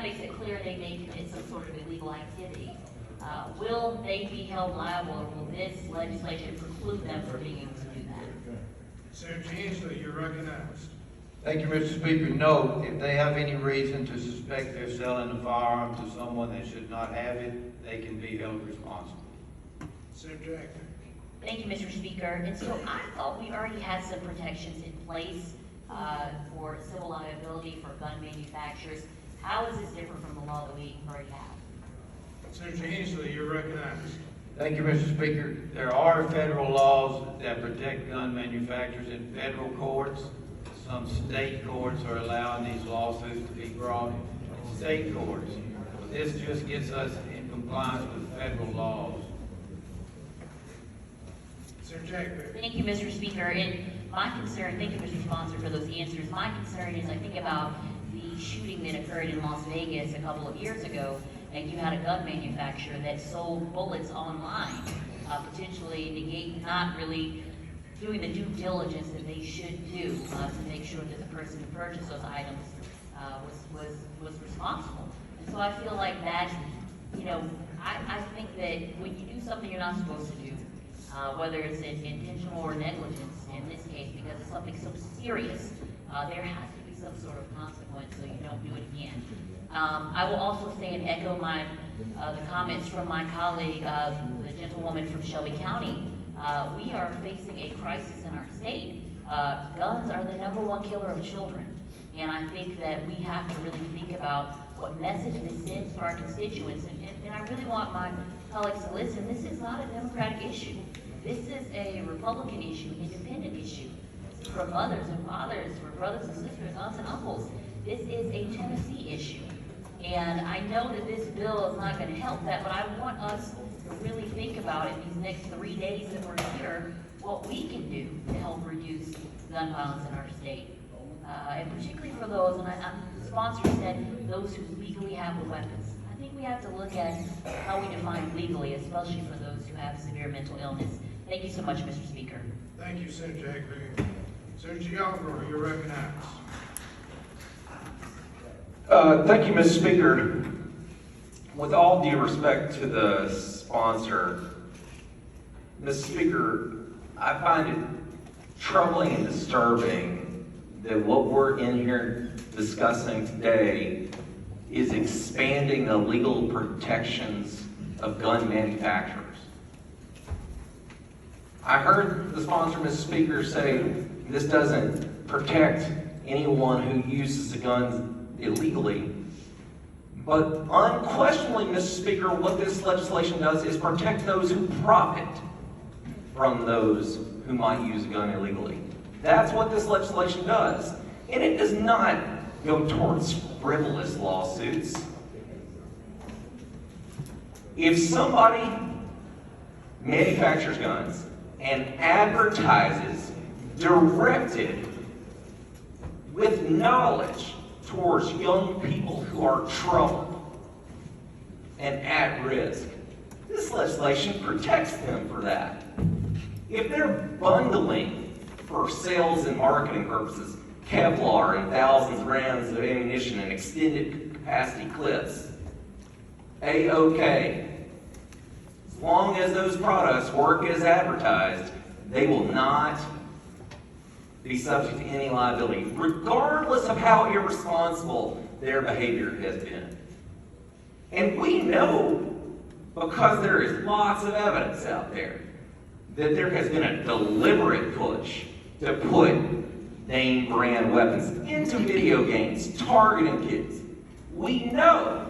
makes it clear they may commit some sort of illegal activity. Will they be held liable, or will this legislation preclude them from being able to do that? Senator Hensley, you're recognized. Thank you, Mr. Speaker. No, if they have any reason to suspect they're selling a firearm to someone that should not have it, they can be held responsible. Senator Jackson. Thank you, Mr. Speaker. And so I thought we already had some protections in place for civil liability for gun manufacturers. How is this different from the law that we already have? Senator Hensley, you're recognized. Thank you, Mr. Speaker. There are federal laws that protect gun manufacturers in federal courts. Some state courts are allowing these lawsuits to be brought in state courts. This just gets us in compliance with federal laws. Senator Jackson. Thank you, Mr. Speaker. And my concern, thank you, Mr. Sponsor, for those answers. My concern is I think about the shooting that occurred in Las Vegas a couple of years ago, and you had a gun manufacturer that sold bullets online, potentially not really doing the due diligence that they should do to make sure that the person who purchased those items was responsible. And so I feel like that, I think that when you do something you're not supposed to do, whether it's intentional or negligence in this case, because it's something so serious, there has to be some sort of consequence so you don't do it again. I will also say and echo the comments from my colleague, the gentlewoman from Shelby County. We are facing a crisis in our state. Guns are the #1 killer of children. And I think that we have to really think about what message this sends to our constituents. And I really want my colleagues to listen. This is not a Democratic issue. This is a Republican issue, independent issue. This is for mothers and fathers, for brothers and sisters, aunts and uncles. This is a Tennessee issue. And I know that this bill is not going to help that, but I want us to really think about it these next 3 days that we're here, what we can do to help reduce gun violence in our state. And particularly for those, and the sponsor said, those who legally have the weapons. I think we have to look at how we define legally, especially for those who have severe mental illness. Thank you so much, Mr. Speaker. Thank you, Senator Jackson. Senator Gianford, you're recognized. Thank you, Mr. Speaker. With all due respect to the sponsor, Mr. Speaker, I find it troubling and disturbing that what we're in here discussing today is expanding the legal protections of gun manufacturers. I heard the sponsor, Mr. Speaker, say this doesn't protect anyone who uses a gun illegally. But unquestionably, Mr. Speaker, what this legislation does is protect those who profit from those who might use a gun illegally. That's what this legislation does. And it does not go towards frivolous lawsuits. If somebody manufactures guns and advertises directed with knowledge towards young people who are troubled and at risk, this legislation protects them for that. If they're bundling for sales and marketing purposes Kevlar and thousands of rounds of ammunition and extended capacity clips, A-OK. As long as those products work as advertised, they will not be subject to any liability, regardless of how irresponsible their behavior has been. And we know, because there is lots of evidence out there, that there has been a deliberate push to put name brand weapons into video games, targeting kids. We know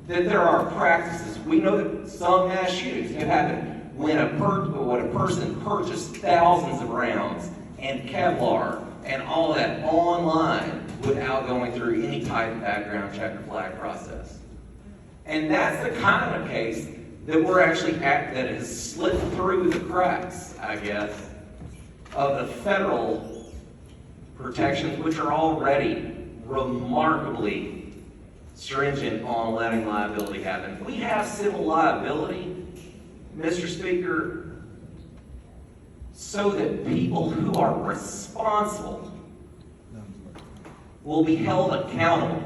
that there are practices. We know that some mass shootings have happened when a person purchased thousands of rounds and Kevlar and all that online without going through any type of background check or flag process. And that's the kind of case that we're actually that has slipped through the cracks, I guess, of the federal protections, which are already remarkably stringent on letting liability happen. We have civil liability, Mr. Speaker, so that people who are responsible will be held accountable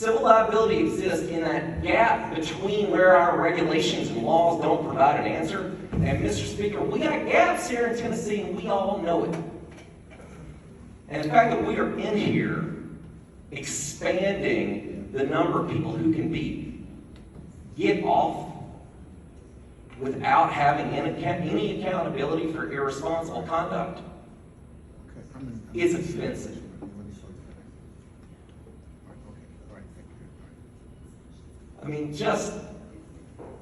Civil liability exists in that gap between where our regulations and laws don't provide an answer. And Mr. Speaker, we got gaps here in Tennessee and we all know it. And the fact that we are in here expanding the number of people who can get off without having any accountability for irresponsible conduct is offensive. I mean, just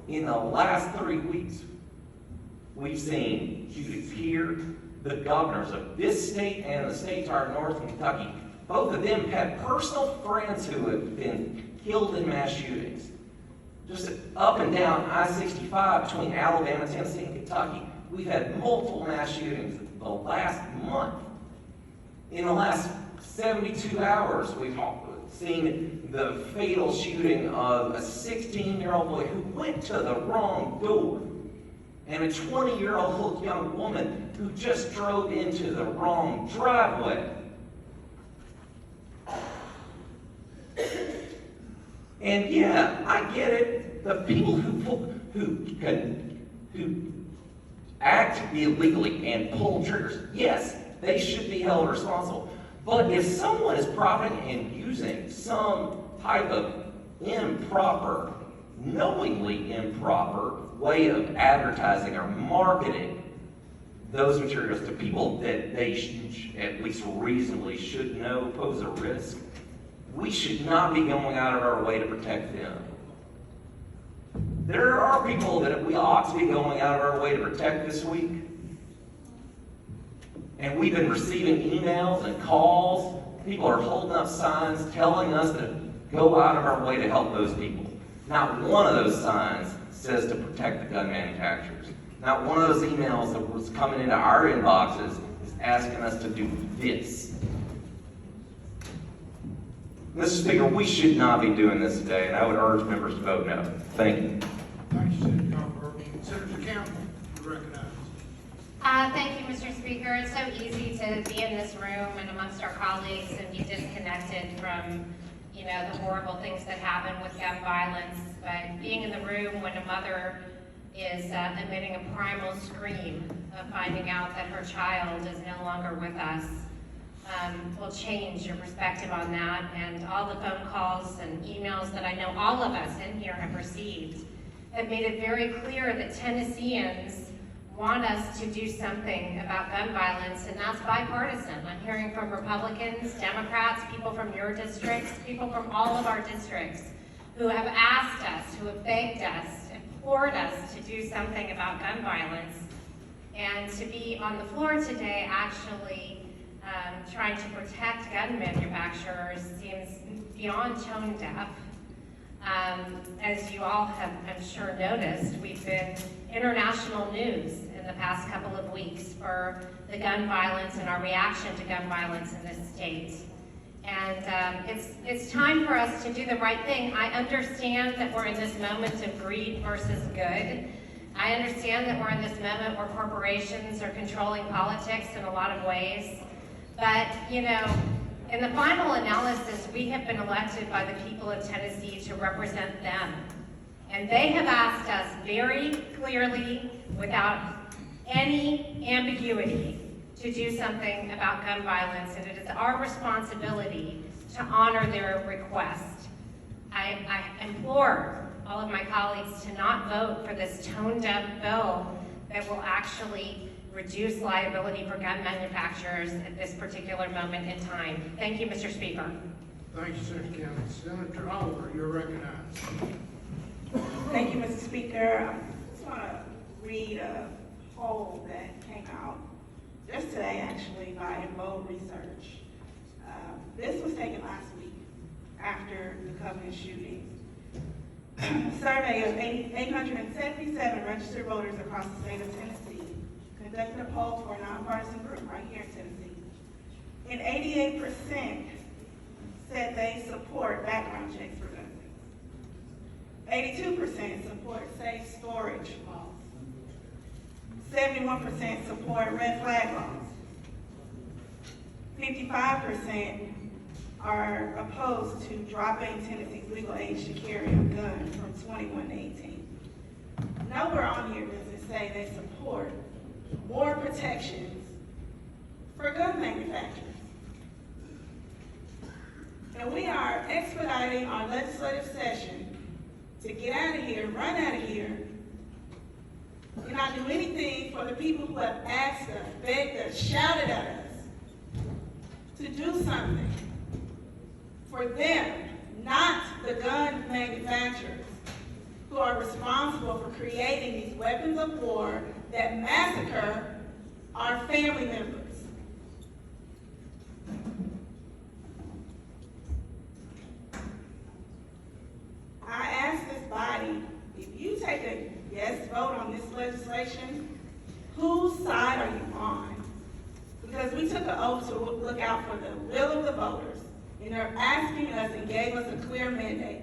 in the last 3 weeks, we've seen shootings here. The governors of this state and the state to our north in Kentucky, both of them had personal friends who have been killed in mass shootings. Just up and down I-65 between Alabama, Tennessee, and Kentucky, we've had multiple mass shootings the last month. In the last 72 hours, we've seen the fatal shooting of a 16-year-old boy who went to the wrong door, and a 20-year-old young woman who just drove into the wrong driveway. And yeah, I get it. The people who act illegally and pull triggers, yes, they should be held responsible. But if someone is profiting and using some type of improper, knowingly improper way of advertising or marketing those materials to people that they should, at least reasonably should know pose a risk, we should not be going out of our way to protect them. There are people that we ought to be going out of our way to protect this week. And we've been receiving emails and calls. People are holding up signs telling us to go out of our way to help those people. Not one of those signs says to protect the gun manufacturers. Not one of those emails that was coming into our inboxes is asking us to do this. Mr. Speaker, we should not be doing this today, and I would urge members to vote no. Thank you. Thank you, Senator Coburn. Senator Campbell, you recognized. Thank you, Mr. Speaker. It's so easy to be in this room and amongst our colleagues and be disconnected from, the horrible things that happen with gun violence. But being in the room when a mother is emitting a primal scream of finding out that her child is no longer with us will change your perspective on that. And all the phone calls and emails that I know all of us in here have received have made it very clear that Tennesseans want us to do something about gun violence, and that's bipartisan. I'm hearing from Republicans, Democrats, people from your districts, people from all of our districts who have asked us, who have begged us, implored us to do something about gun violence. And to be on the floor today actually trying to protect gun manufacturers seems beyond tone deaf. As you all have, I'm sure, noticed, we've been international news in the past couple of weeks for the gun violence and our reaction to gun violence in this state. And it's time for us to do the right thing. I understand that we're in this moment of greed versus good. I understand that we're in this moment where corporations are controlling politics in a lot of ways. But, in the final analysis, we have been elected by the people of Tennessee to represent them. And they have asked us very clearly, without any ambiguity, to do something about gun violence, and it is our responsibility to honor their request. I implore all of my colleagues to not vote for this tone-deaf bill that will actually reduce liability for gun manufacturers at this particular moment in time. Thank you, Mr. Speaker. Thank you, Senator Campbell. Senator Oliver, you're recognized. Thank you, Mr. Speaker. I just want to read a poll that came out just today, actually, by Enrolled Research. This was taken last week after the Covenant shooting. A survey of 877 registered voters across the state of Tennessee conducted a poll for a nonpartisan group right here in Tennessee. And 88% said they support background checks for gun sales. 82% support safe storage laws. 71% support red flag laws. 55% are opposed to dropping Tennessee's legal age to carry a gun from 21 to 18. Nowhere on here does it say they support more protections for gun manufacturers. And we are expediting our legislative session to get out of here, run out of here, and not do anything for the people who have asked us, begged us, shouted at us to do something for them, not the gun manufacturers who are responsible for creating these weapons of war that massacre our family members. I ask this body, if you take a yes vote on this legislation, whose side are you on? Because we took an oath to look out for the will of the voters, and they're asking us and gave us a clear mandate.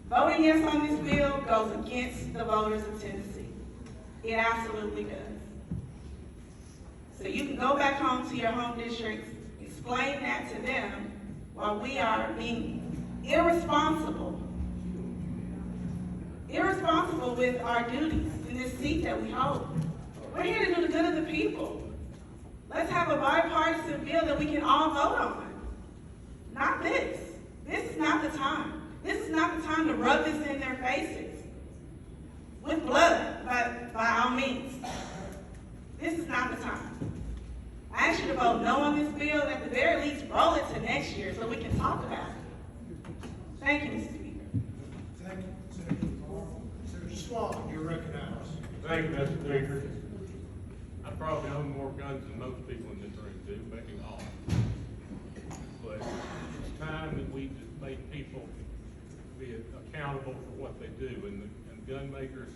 Voting yes on this bill goes against the voters of Tennessee. It absolutely does. So you can go back home to your home districts, explain that to them, while we are being irresponsible with our duties in this seat that we hold. We're here to do the good of the people. Let's have a bipartisan bill that we can all vote on. Not this. This is not the time. This is not the time to rub this in their faces. With blood, by all means. This is not the time. I ask you to vote no on this bill, and at the very least, roll it to next year so we can talk about it. Thank you, Mr. Speaker. Thank you, Senator Paul. Senator Swan, you're recognized. Thank you, Mr. Speaker. I probably own more guns than most people in this room do, maybe all. But it's time that we just make people be accountable for what they do, and gun makers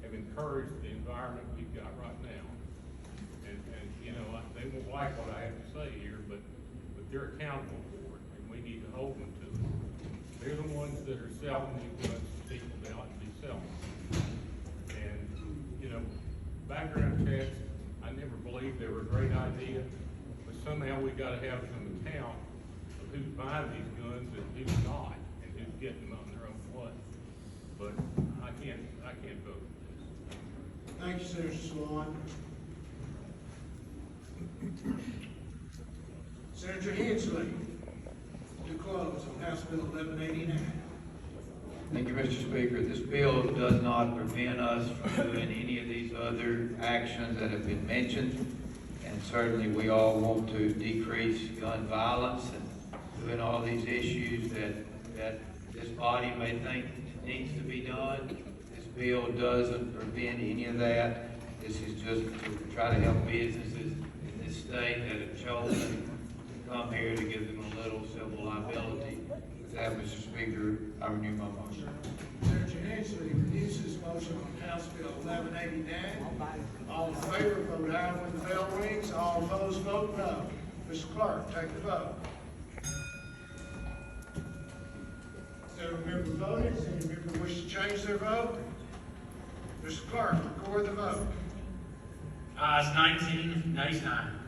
have encouraged the environment we've got right now. And you know, they won't like what I have to say here, but they're accountable for it, and we need to hold them to it. They're the ones that are selling these guns to people that ought to be selling. And, you know, background checks, I never believed they were a great idea, but somehow we gotta have some account of who's buying these guns and who's not, and who's getting them on their own blood. But I can't vote. Thank you, Senator Swan. Senator Hensley, to close on House Bill 1189. Thank you, Mr. Speaker. This bill does not prevent us from doing any of these other actions that have been mentioned. And certainly we all want to decrease gun violence and doing all these issues that this body may think needs to be done. This bill doesn't prevent any of that. This is just to try to help businesses in this state that have chosen to come here to give them a little civil liability. With that, Mr. Speaker, I renew my motion. Senator Hensley reduces motion on House Bill 1189. All in favor, vote aye when the bell rings. All opposed, vote no. Mr. Clerk, take the vote. Every member voted. Any member wish to change their vote? Mr. Clerk, record the vote. Ayes 19, nays 9.